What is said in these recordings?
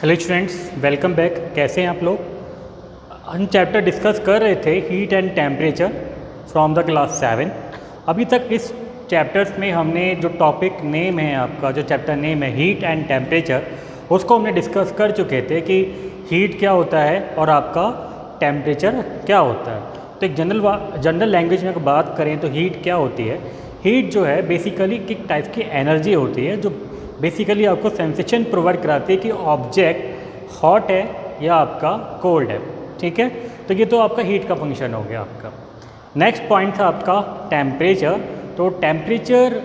Hello students, welcome back. कैसे हैं आप लोग? हम चैप्टर डिस्कस कर रहे थे heat and temperature from the class 7। अभी तक इस चैप्टर्स में हमने जो टॉपिक नेम है, आपका जो चैप्टर नेम है हीट एंड टेम्परेचर, उसको हमने डिस्कस कर चुके थे कि हीट क्या होता है और आपका टेम्परेचर क्या होता है। तो एक जनरल लैंग्वेज में अगर बात करें तो हीट क्या होती है? हीट जो है बेसिकली एक टाइप की एनर्जी होती है जो बेसिकली आपको सेंसेशन प्रोवाइड कराती है कि ऑब्जेक्ट हॉट है या आपका कोल्ड है। ठीक है, तो ये तो आपका हीट का फंक्शन हो गया आपका। नेक्स्ट पॉइंट था आपका टेम्परेचर। तो टेम्परेचर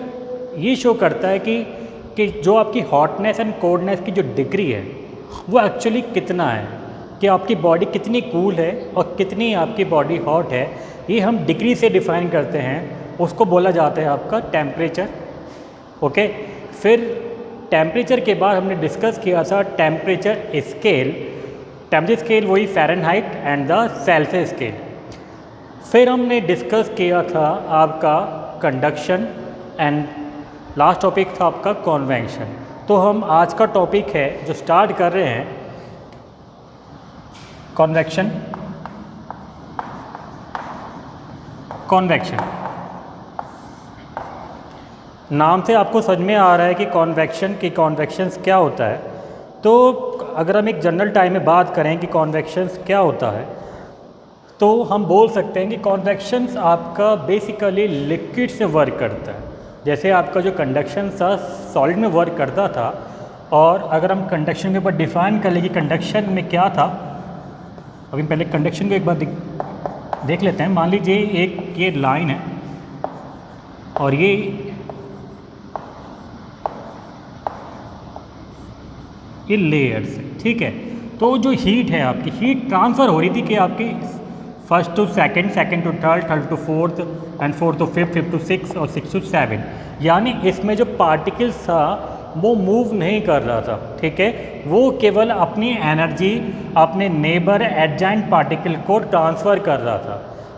ये शो करता है कि जो आपकी हॉटनेस एंड कोल्डनेस की जो डिग्री है वो एक्चुअली कितना है, कि आपकी बॉडी कितनी कूल है और कितनी आपकी बॉडी हॉट है। ये हम डिग्री से डिफाइन करते हैं, उसको बोला जाता है आपका टेम्परेचर। ओके, फिर टेम्परेचर के बाद हमने डिस्कस किया था टेम्परेचर स्केल। टेम्परेचर स्केल वही Fahrenheit and the Celsius scale. फिर हमने डिस्कस किया था आपका कंडक्शन एंड लास्ट टॉपिक था आपका कॉन्वेक्शन। तो हम आज का टॉपिक है जो स्टार्ट कर रहे हैं कॉन्वेक्शन। नाम से आपको समझ में आ रहा है कि कॉन्वेक्शंस क्या होता है। तो अगर हम एक जनरल टाइम में बात करें कि कॉन्वेक्शंस क्या होता है, तो हम बोल सकते हैं कि कॉन्वेक्शंस आपका बेसिकली लिक्विड से वर्क करता है। जैसे आपका जो कंडक्शन था सॉलिड में वर्क करता था, और अगर हम कंडक्शन के ऊपर डिफाइन कर लें कि कंडक्शन में क्या था, अभी पहले कंडक्शन को एक बार देख लेते हैं। मान लीजिए एक ये लाइन है और ये लेयर्स है। ठीक है, तो जो हीट है आपकी हीट ट्रांसफ़र हो रही थी कि आपकी first to second, second to third, third to fourth and fourth to fifth, fifth to six और सिक्स टू सेवन। यानी इसमें जो पार्टिकल्स था वो मूव नहीं कर रहा था। ठीक है, वो केवल अपनी एनर्जी अपने नेबर एडजॉइंट पार्टिकल को ट्रांसफ़र कर रहा था।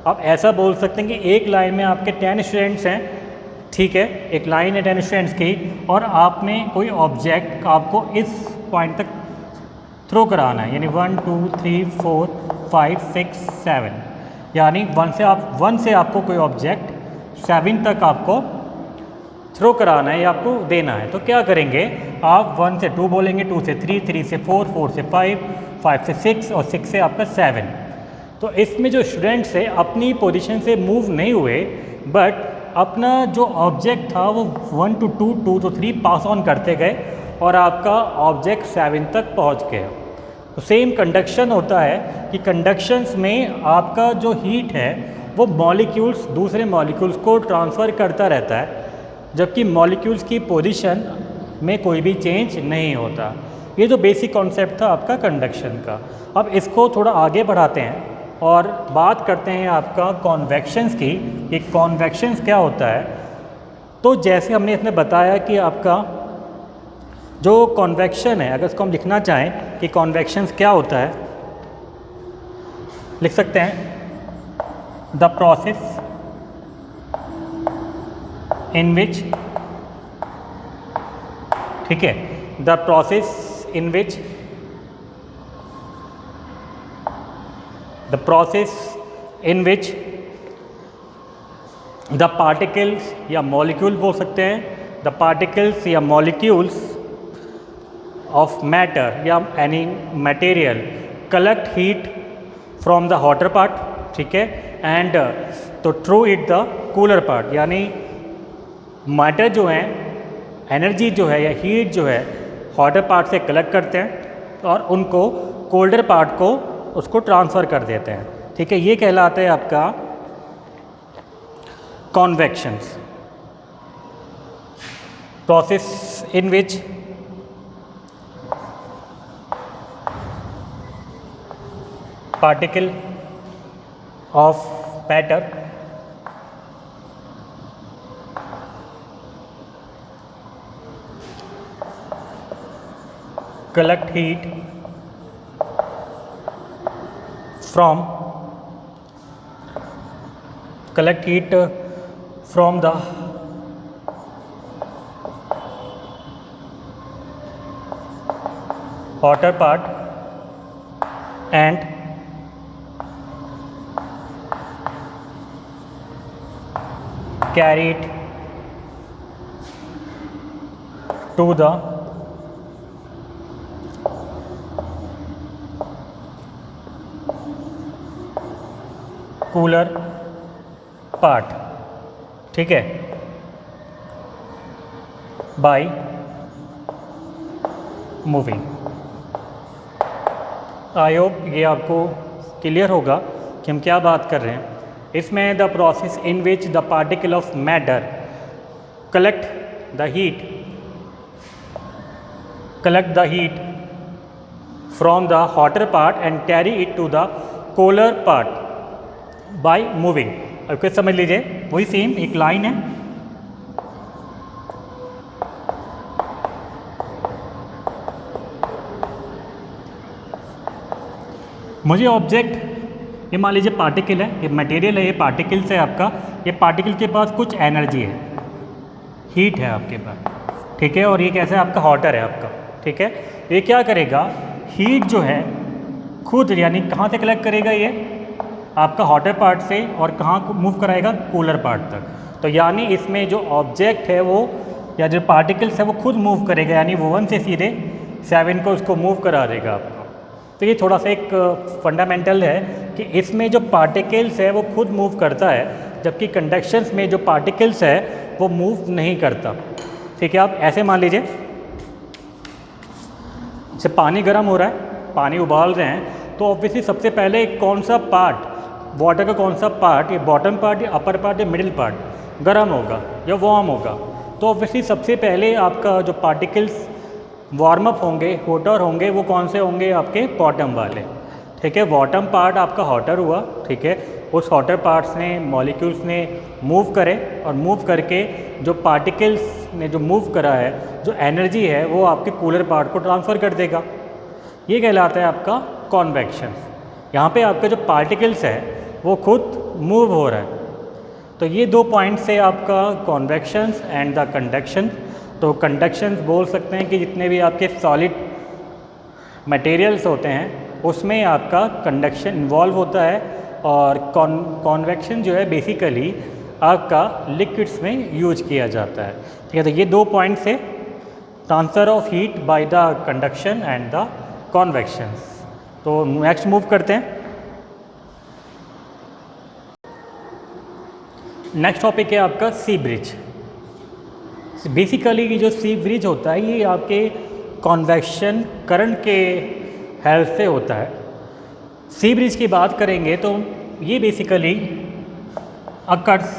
आप ऐसा बोल सकते हैं कि एक लाइन में आपके 10 स्टूडेंट्स हैं। ठीक है, एक लाइन है 10 स्टूडेंट्स की, और आपने कोई ऑब्जेक्ट आपको इस पॉइंट तक थ्रो कराना है, यानी 1 2 3 4 5 6 7, यानी 1 से आपको कोई ऑब्जेक्ट 7 तक आपको थ्रो कराना है या आपको देना है। तो क्या करेंगे, आप 1 से 2 बोलेंगे, 2 से 3, 3 से 4, 4 से 5, 5 से 6 और 6 से आपका 7। तो इसमें जो स्टूडेंट्स है अपनी पोजीशन से मूव नहीं हुए, बट अपना जो ऑब्जेक्ट था वो 1 to 2, 2 to 3 पास ऑन करते गए और आपका ऑब्जेक्ट 7 तक पहुंच गया। तो सेम कंडक्शन होता है कि कंडक्शंस में आपका जो हीट है वो मॉलिक्यूल्स दूसरे मॉलिक्यूल्स को ट्रांसफ़र करता रहता है, जबकि मॉलिक्यूल्स की पोजीशन में कोई भी चेंज नहीं होता। ये जो बेसिक कॉन्सेप्ट था आपका कंडक्शन का। अब इसको थोड़ा आगे बढ़ाते हैं और बात करते हैं आपका कॉन्वेक्शंस की, कि कॉन्वेक्शंस क्या होता है। तो जैसे हमने इसमें बताया कि आपका जो कॉन्वेक्शन है, अगर इसको हम लिखना चाहें कि कॉन्वेक्शंस क्या होता है, लिख सकते हैं द प्रोसेस इन विच, ठीक है, the process in which the particles या मॉलिक्यूल बोल सकते हैं, द पार्टिकल्स या मॉलिक्यूल्स of matter या any material collect heat from the hotter part, ठीक है, and तो throw it the cooler part, यानी मैटर जो है, एनर्जी जो है या हीट जो है हॉटर पार्ट से कलेक्ट करते हैं और उनको कोल्डर पार्ट को उसको ट्रांसफ़र कर देते हैं। ठीक है, ये कहलाता है आपका convections. Process in which particle of matter collect heat from the hotter part and carry it to the cooler part, ठीक है, by moving। आई होप ये आपको क्लियर होगा कि हम क्या बात कर रहे हैं। इसमें the process in which the particle of matter collect the heat from the hotter part and carry it to the cooler part by moving। अब कुछ समझ लीजिए, वही सेम एक लाइन है, मुझे ऑब्जेक्ट, ये मान लीजिए पार्टिकल है, ये मटेरियल है, ये पार्टिकल्स है आपका, ये पार्टिकल के पास कुछ एनर्जी है, हीट है आपके पास, ठीक है, और ये कैसा है आपका हॉटर है आपका, ठीक है। ये क्या करेगा, हीट जो है खुद यानी कहाँ से कलेक्ट करेगा, ये आपका हॉटर पार्ट से, और कहाँ को मूव कराएगा, कूलर पार्ट तक। तो यानी इसमें जो ऑब्जेक्ट है वो या जो पार्टिकल्स है वो खुद मूव करेगा, यानी वो 1 से सीधे 7 को उसको मूव करा देगा आपको। तो ये थोड़ा सा एक फंडामेंटल है कि इसमें जो पार्टिकल्स है वो खुद मूव करता है, जबकि कंडक्शंस में जो पार्टिकल्स है वो मूव नहीं करता, ठीक है। आप ऐसे मान लीजिए, जैसे पानी गर्म हो रहा है, पानी उबाल रहे हैं, तो ऑब्वियसली सबसे पहले कौन सा पार्ट, वाटर का कौन सा पार्ट, ये बॉटम पार्ट या अपर पार्ट या मिडिल पार्ट गर्म होगा या वार्म होगा। तो ऑब्वियसली सबसे पहले आपका जो पार्टिकल्स वार्म अप होंगे, हॉटर होंगे, वो कौन से होंगे, आपके बॉटम वाले, ठीक है। बॉटम पार्ट आपका हॉटर हुआ, ठीक है, उस हॉटर पार्ट्स ने, मॉलिक्यूल्स ने मूव करे, और मूव करके जो पार्टिकल्स ने जो मूव करा है, जो एनर्जी है वो आपके कूलर पार्ट को ट्रांसफ़र कर देगा। ये कहलाता है आपका कॉन्वेक्शन। यहाँ पे आपका जो पार्टिकल्स है वो खुद मूव हो रहा है। तो ये 2 पॉइंट से आपका कॉन्वेक्शंस एंड द कंडक्शन। तो कंडक्शंस बोल सकते हैं कि जितने भी आपके सॉलिड मटेरियल्स होते हैं उसमें आपका कंडक्शन इन्वॉल्व होता है, और कॉन्वेक्शन जो है बेसिकली आपका लिक्विड्स में यूज किया जाता है, ठीक है। तो ये 2 पॉइंट से transfer of heat by the conduction and the convections. तो नेक्स्ट मूव करते हैं। नेक्स्ट टॉपिक है आपका सी ब्रिज। बेसिकली ये जो सी ब्रिज होता है ये आपके कॉन्वेक्शन करंट के हेल्प से होता है। सी ब्रिज की बात करेंगे तो ये बेसिकली अकर्स,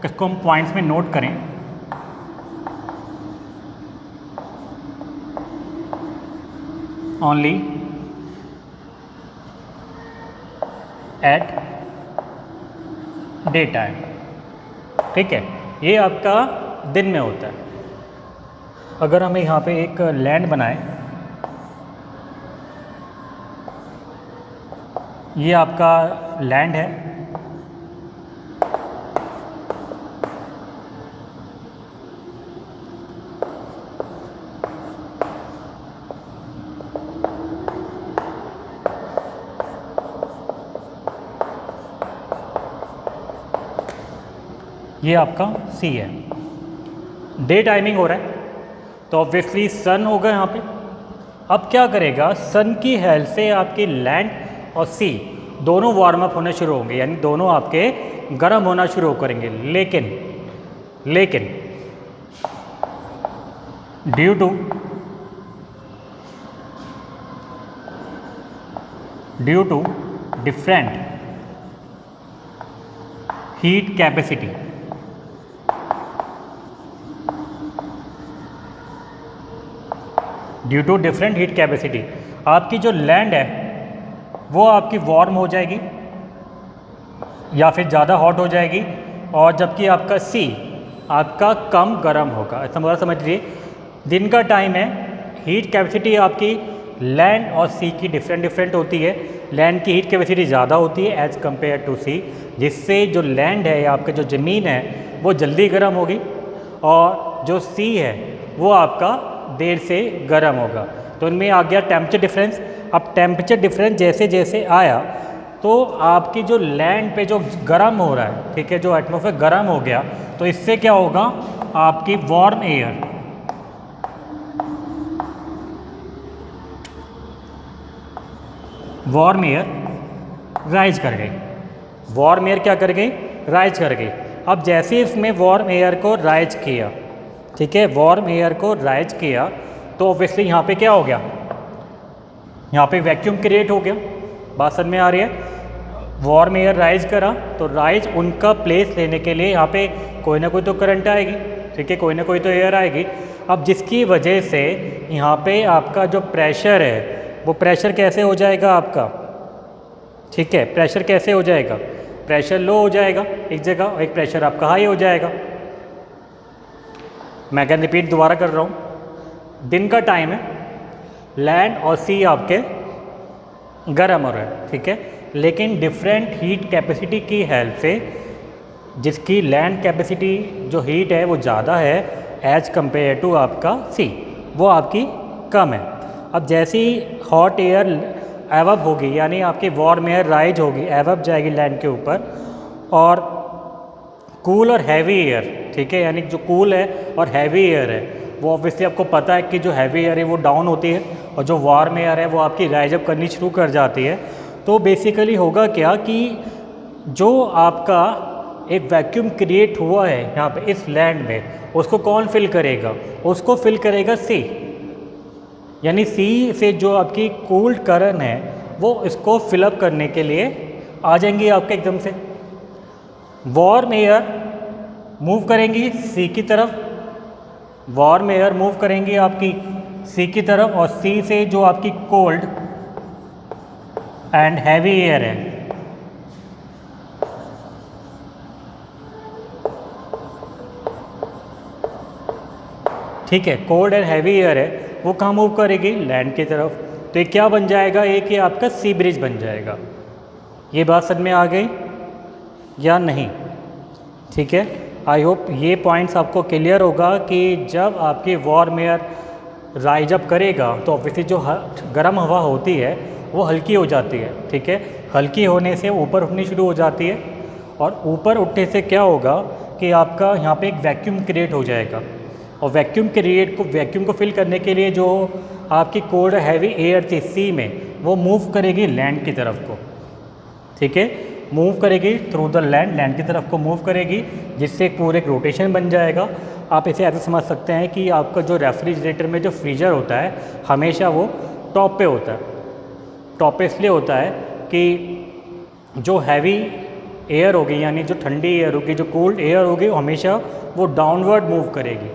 इसको हम पॉइंट्स में नोट करें, ओनली एट डे टाइम, ठीक है। ये आपका दिन में होता है। अगर हमें यहाँ पे एक लैंड बनाए, ये आपका लैंड है, ये आपका सी है, डे टाइमिंग हो रहा है, तो ऑब्वियसली सन होगा यहाँ पे। अब क्या करेगा, सन की हेल्प से आपकी लैंड और सी दोनों वार्म अप होने शुरू होंगे, यानी दोनों आपके गर्म होना शुरू करेंगे। लेकिन due to different heat capacity, due to different heat capacity आपकी जो लैंड है वो आपकी वार्म हो जाएगी या फिर ज़्यादा हॉट हो जाएगी, और जबकि आपका सी आपका कम गर्म होगा। ऐसा समझ लीजिए, दिन का टाइम है, हीट कैपेसिटी आपकी लैंड और सी की डिफरेंट होती है। लैंड की हीट कैपेसिटी ज़्यादा होती है एज़ कम्पेयर टू सी, जिससे जो लैंड है या आपका जो ज़मीन है वो जल्दी गर्म होगी, और जो सी है वो आपका देर से गर्म होगा। तो इनमें आ गया टेम्परेचर डिफरेंस। अब टेम्परेचर डिफरेंस जैसे जैसे आया तो आपकी जो लैंड पे जो गर्म हो रहा है, ठीक है, जो एटमॉस्फेयर गर्म हो गया, तो इससे क्या होगा, आपकी वार्म एयर राइज कर गई। वार्म एयर क्या कर गई, राइज कर गई। अब जैसे इसमें वार्म एयर को राइज किया, ठीक है, वार्म एयर को राइज किया, तो ऑब्वियसली यहाँ पे क्या हो गया, यहाँ पे वैक्यूम क्रिएट हो गया। बात समझ में आ रही है। वार्म एयर राइज करा तो राइज उनका प्लेस लेने के लिए यहाँ पे कोई ना कोई तो करंट आएगी, ठीक है, कोई ना कोई तो एयर आएगी। अब जिसकी वजह से यहाँ पे आपका जो प्रेशर है वो प्रेशर कैसे हो जाएगा आपका, ठीक है, प्रेशर कैसे हो जाएगा, प्रेशर लो हो जाएगा एक जगह और एक प्रेशर आपका हाई हो जाएगा। मैं क्या रिपीट दोबारा कर रहा हूँ, दिन का टाइम है, लैंड और सी आपके गर्म हो रहा है, ठीक है, लेकिन डिफरेंट हीट कैपेसिटी की हेल्प से, जिसकी लैंड कैपेसिटी जो हीट है वो ज़्यादा है एज कंपेयर टू आपका सी, वो आपकी कम है। अब जैसे ही हॉट एयर एवअप होगी, यानी आपकी वार्म एयर राइज होगी, एवअप जाएगी लैंड के ऊपर, और कूल और हैवी एयर, ठीक है, यानी जो कूल है और हैवी एयर है वो ऑब्वियसली आपको पता है कि जो हैवी एयर है वो डाउन होती है और जो वार्म एयर है वो आपकी राइज अप करनी शुरू कर जाती है। तो बेसिकली होगा क्या कि जो आपका एक वैक्यूम क्रिएट हुआ है यहाँ पे इस लैंड में, उसको कौन फिल करेगा, उसको फिल करेगा सी, यानी सी से जो आपकी कूल्ड करंट है वो इसको फिलअप करने के लिए आ जाएंगी आपके एकदम से। वार्म एयर मूव करेंगी सी की तरफ, वार्म एयर मूव करेंगी आपकी सी की तरफ, और सी से जो आपकी कोल्ड एंड हैवी एयर है, ठीक है, कोल्ड एंड हैवी एयर है, वो कहाँ मूव करेगी, लैंड की तरफ। तो ये क्या बन जाएगा, एक ये आपका सी ब्रिज बन जाएगा। ये बात समझ में आ गई या नहीं, ठीक है। आई होप ये पॉइंट्स आपको क्लियर होगा कि जब आपकी वार्म एयर राइज अप करेगा तो ऑब्वियसली जो गर्म हवा होती है वो हल्की हो जाती है, ठीक है, हल्की होने से ऊपर उठनी शुरू हो जाती है, और ऊपर उठने से क्या होगा कि आपका यहाँ पे एक वैक्यूम क्रिएट हो जाएगा, और वैक्यूम को फिल करने के लिए जो आपकी कोल्ड हैवी एयर थी सी में, वो मूव करेगी लैंड की तरफ को, ठीक है, मूव करेगी थ्रू द लैंड की तरफ को मूव करेगी, जिससे एक पूरे रोटेशन बन जाएगा। आप इसे ऐसे समझ सकते हैं कि आपका जो रेफ्रिजरेटर में जो फ्रीजर होता है हमेशा वो टॉप पे होता है। टॉप पे इसलिए होता है कि जो हैवी एयर होगी, यानी जो ठंडी एयर होगी, जो कोल्ड एयर होगी, हमेशा वो डाउनवर्ड मूव करेगी,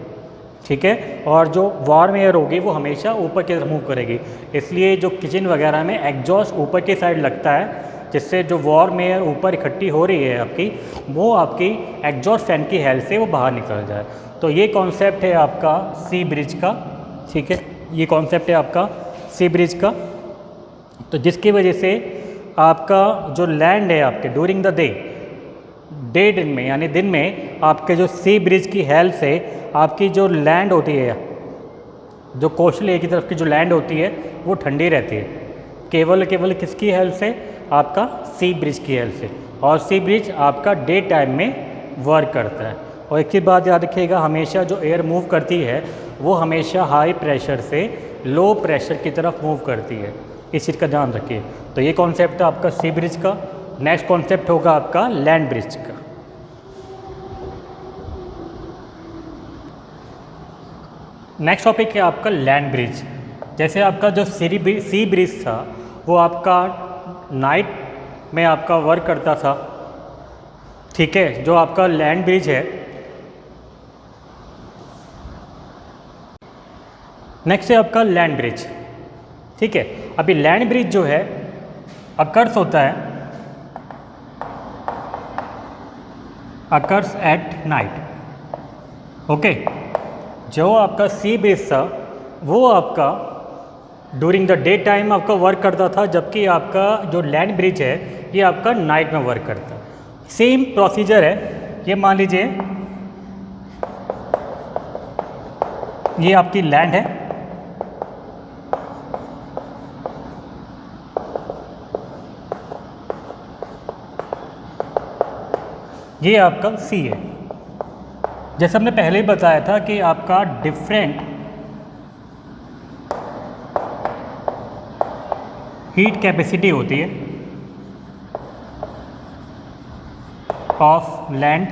ठीक है, और जो वार्म एयर होगी वो हमेशा ऊपर की तरफ मूव करेगी। इसलिए जो किचन वगैरह में एग्जॉस्ट ऊपर की साइड लगता है, जिससे जो वार्म एयर ऊपर इकट्ठी हो रही है आपकी, वो आपकी एग्जॉस्ट फैन की हेल्प से वो बाहर निकल जाए। तो ये कॉन्सेप्ट है आपका सी ब्रिज का, ठीक है, ये कॉन्सेप्ट है आपका सी ब्रिज का। तो जिसकी वजह से आपका जो लैंड है आपके ड्यूरिंग द डे दिन में, यानी दिन में आपके जो सी ब्रिज की हेल्प से आपकी जो लैंड होती है, जो कोस्टल एरिया की तरफ की जो लैंड होती है वो ठंडी रहती है, केवल किसकी हेल्प से, आपका सी ब्रिज की हेल्प से। और सी ब्रिज आपका डे टाइम में वर्क करता है। और एक ही बात याद रखिएगा, हमेशा जो एयर मूव करती है वो हमेशा हाई प्रेशर से लो प्रेशर की तरफ मूव करती है, इस चीज़ का ध्यान रखिए। तो ये कॉन्सेप्ट है आपका सी ब्रिज का। नेक्स्ट कॉन्सेप्ट होगा आपका लैंड ब्रिज का। नेक्स्ट टॉपिक है आपका लैंड ब्रिज। जैसे आपका जो सी ब्रिज था वो आपका नाइट में आपका वर्क करता था, ठीक है, जो आपका लैंड ब्रिज है। नेक्स्ट है आपका लैंड ब्रिज, ठीक है। अभी लैंड ब्रिज जो है अकर्स होता है, अकर्स एट नाइट, ओके। जो आपका सी ब्रिज था वो आपका ड्यूरिंग द डे टाइम आपका वर्क करता था, जबकि आपका जो लैंड ब्रिज है ये आपका नाइट में वर्क करता है। सेम प्रोसीजर है। ये मान लीजिए ये आपकी लैंड है, ये आपका सी है। जैसे हमने पहले ही बताया था कि आपका डिफरेंट हीट कैपेसिटी होती है ऑफ लैंड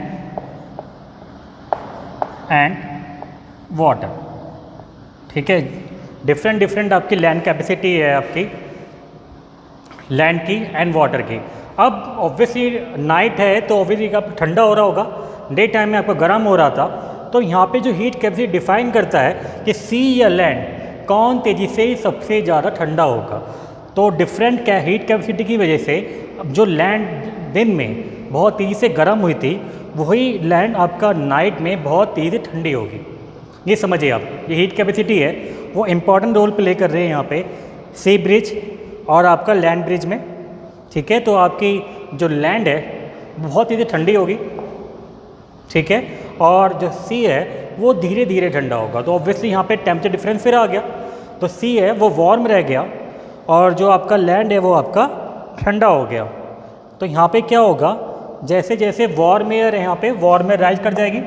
एंड वाटर। ठीक है, डिफरेंट डिफरेंट आपकी लैंड कैपेसिटी है, आपकी लैंड की एंड वाटर की। अब ऑब्वियसली नाइट है तो ऑब्वियसली आपको ठंडा हो रहा होगा, डे टाइम में आपको गर्म हो रहा था। तो यहाँ पे जो हीट कैपेसिटी डिफाइन करता है कि सी या लैंड कौन तेज़ी से सबसे ज़्यादा ठंडा होगा। तो डिफरेंट हीट कैपेसिटी की वजह से जो लैंड दिन में बहुत तेज़ी से गर्म हुई थी, वही लैंड आपका नाइट में बहुत तेज़ी से ठंडी होगी। ये समझिए आप, ये हीट कैपेसिटी है वो इम्पॉर्टेंट रोल प्ले कर रहे हैं यहाँ पे सी ब्रिज और आपका लैंड ब्रिज में। ठीक है, तो आपकी जो लैंड है बहुत तेज़ी से ठंडी होगी, ठीक है, और जो सी है वो धीरे धीरे ठंडा होगा। तो ऑब्वियसली यहाँ पे टेम्परेचर डिफरेंस फिर आ गया, तो सी है वो वार्म रह गया और जो आपका लैंड है वो आपका ठंडा हो गया। तो यहाँ पे क्या होगा, जैसे जैसे वार्म एयर है यहाँ पे वार्म एयर राइज कर जाएगी,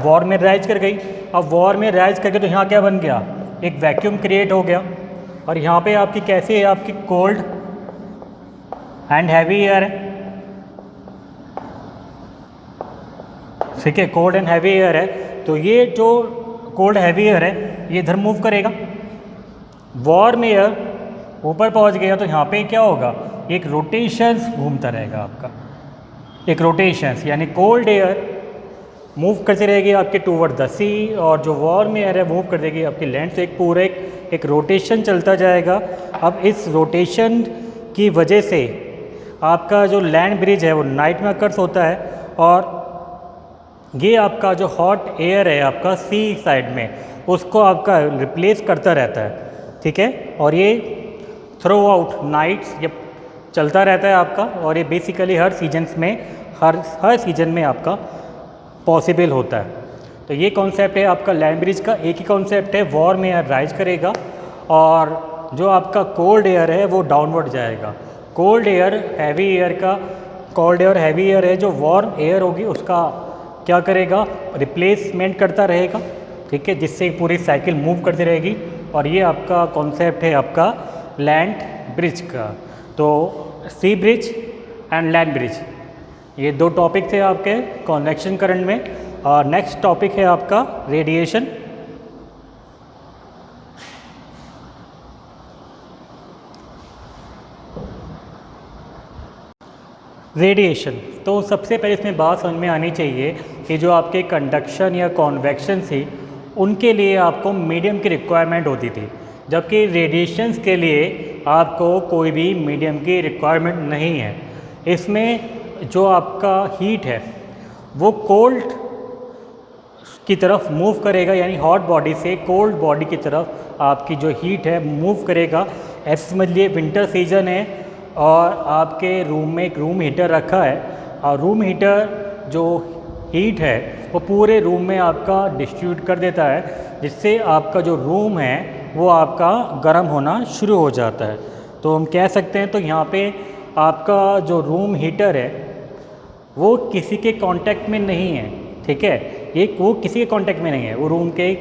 वार्म एयर राइज कर गई। अब वार्म एयर राइज करके तो यहाँ क्या बन गया, एक वैक्यूम क्रिएट हो गया और यहाँ पे आपकी कैसी है, आपकी कोल्ड एंड हैवी एयर है। ठीक है, कोल्ड एंड हैवी एयर है, तो ये जो कोल्ड हैवी एयर है ये इधर मूव करेगा, वार्म एयर ऊपर पहुंच गया तो यहाँ पे क्या होगा, एक रोटेशंस घूमता रहेगा आपका, एक रोटेशंस यानी कोल्ड एयर मूव करती रहेगी आपके टूवर्ड द सी और जो वार्म एयर है मूव कर देगी आपकी लैंड से। एक पूरा एक रोटेशन चलता जाएगा। अब इस रोटेशन की वजह से आपका जो लैंड ब्रिज है वो नाइट में अकर्स होता है और ये आपका जो हॉट एयर है आपका सी साइड में उसको आपका रिप्लेस करता रहता है। ठीक है, और ये थ्रू आउट नाइट्स ये चलता रहता है आपका, और ये बेसिकली हर सीजन्स में हर सीजन में आपका पॉसिबल होता है। तो ये कॉन्सेप्ट है आपका लैंड ब्रिज का। एक ही कॉन्सेप्ट है, वार्म एयर राइज करेगा और जो आपका कोल्ड एयर है वो डाउनवर्ड जाएगा। कोल्ड एयर हैवी एयर का, कोल्ड एयर हैवी एयर है, जो वार्म एयर होगी उसका क्या करेगा, रिप्लेसमेंट करता रहेगा। ठीक है, जिससे पूरी साइकिल मूव करती रहेगी। और ये आपका कॉन्सेप्ट है आपका लैंड ब्रिज का। तो सी ब्रिज एंड लैंड ब्रिज, ये दो टॉपिक थे आपके कन्वेक्शन करंट में। और नेक्स्ट टॉपिक है आपका रेडिएशन। रेडिएशन, तो सबसे पहले इसमें बात समझ में आनी चाहिए कि जो आपके कंडक्शन या कॉन्वेक्शन थी उनके लिए आपको मीडियम की रिक्वायरमेंट होती थी, जबकि रेडिएशंस के लिए आपको कोई भी मीडियम की रिक्वायरमेंट नहीं है। इसमें जो आपका हीट है वो कोल्ड की तरफ मूव करेगा, यानी हॉट बॉडी से कोल्ड बॉडी की तरफ आपकी जो हीट है मूव करेगा। ऐसे समझ लिए विंटर सीजन है और आपके रूम में एक रूम हीटर रखा है और रूम हीटर जो हीट है वो पूरे रूम में आपका डिस्ट्रीब्यूट कर देता है, जिससे आपका जो रूम है वो आपका गर्म होना शुरू हो जाता है। तो हम कह सकते हैं तो यहाँ पे आपका जो रूम हीटर है वो किसी के कांटेक्ट में नहीं है। ठीक है, एक वो किसी के कांटेक्ट में नहीं है, वो रूम के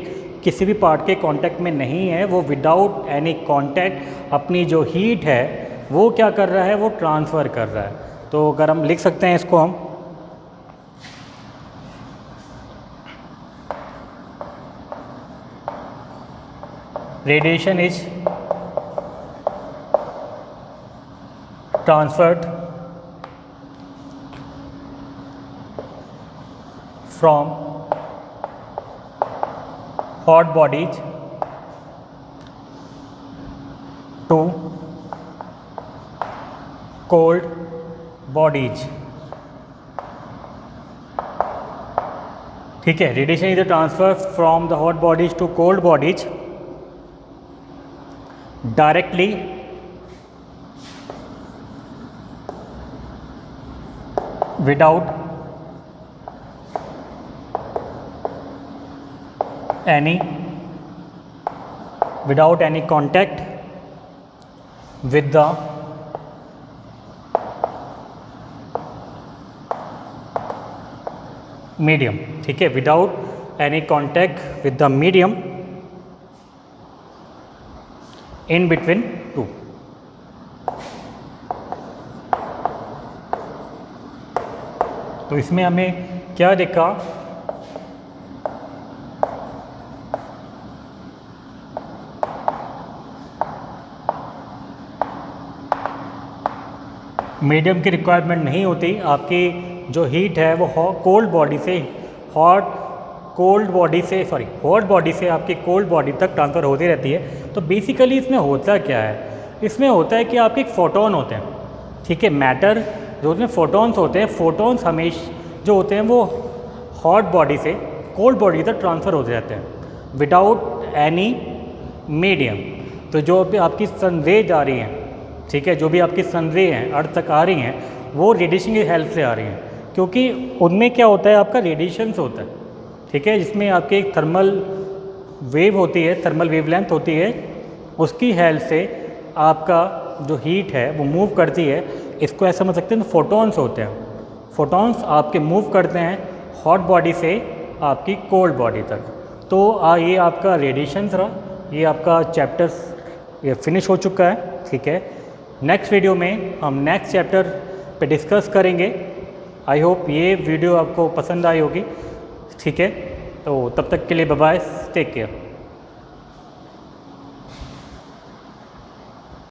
किसी भी पार्ट के कांटेक्ट में नहीं है। वो विदाउट एनी कांटेक्ट अपनी जो हीट है वो क्या कर रहा है, वो ट्रांसफ़र कर रहा है। तो अगर हम लिख सकते हैं इसको, हम radiation is transferred from hot bodies to cold bodies। ठीक है, radiation is the transfer from the hot bodies to cold bodies directly without any contact with the medium, ठीक है, without any contact with the medium in between two. तो इसमें हमें क्या देखा, medium की रिक्वायरमेंट नहीं होती, आपकी जो हीट है वो हॉट बॉडी से हॉट बॉडी से आपकी कोल्ड बॉडी तक ट्रांसफ़र होती रहती है। तो बेसिकली इसमें होता क्या है, इसमें होता है कि आपके फोटोन होते हैं, ठीक है, मैटर जो उसमें फोटोन्स होते हैं, फोटोन्स हमेशा जो होते हैं वो हॉट बॉडी से कोल्ड बॉडी तक ट्रांसफ़र होते रहते हैं विदाउट एनी मीडियम। तो जो भी आपकी सनरेज आ रही हैं, ठीक है, जो भी आपकी सनरे हैं अर्थ तक आ रही हैं, वो रेडिएशन की हेल्प से आ रही हैं, क्योंकि उनमें क्या होता है, आपका रेडिएशंस होता है, ठीक है, जिसमें आपकी एक थर्मल वेव होती है, थर्मल वेवलेंथ होती है, उसकी हेल्प से आपका जो हीट है वो मूव करती है। इसको ऐसा समझ सकते हैं, फोटॉन्स होते हैं, फोटॉन्स आपके मूव करते हैं हॉट बॉडी से आपकी कोल्ड बॉडी तक। तो ये आपका रेडिएशंस रहा, ये आपका चैप्टर्स ये फिनिश हो चुका है, ठीक है। नेक्स्ट वीडियो में हम नेक्स्ट चैप्टर पे डिस्कस करेंगे। आई होप ये वीडियो आपको पसंद आई होगी, ठीक है। तो तब तक के लिए बाय बाय, टेक केयर।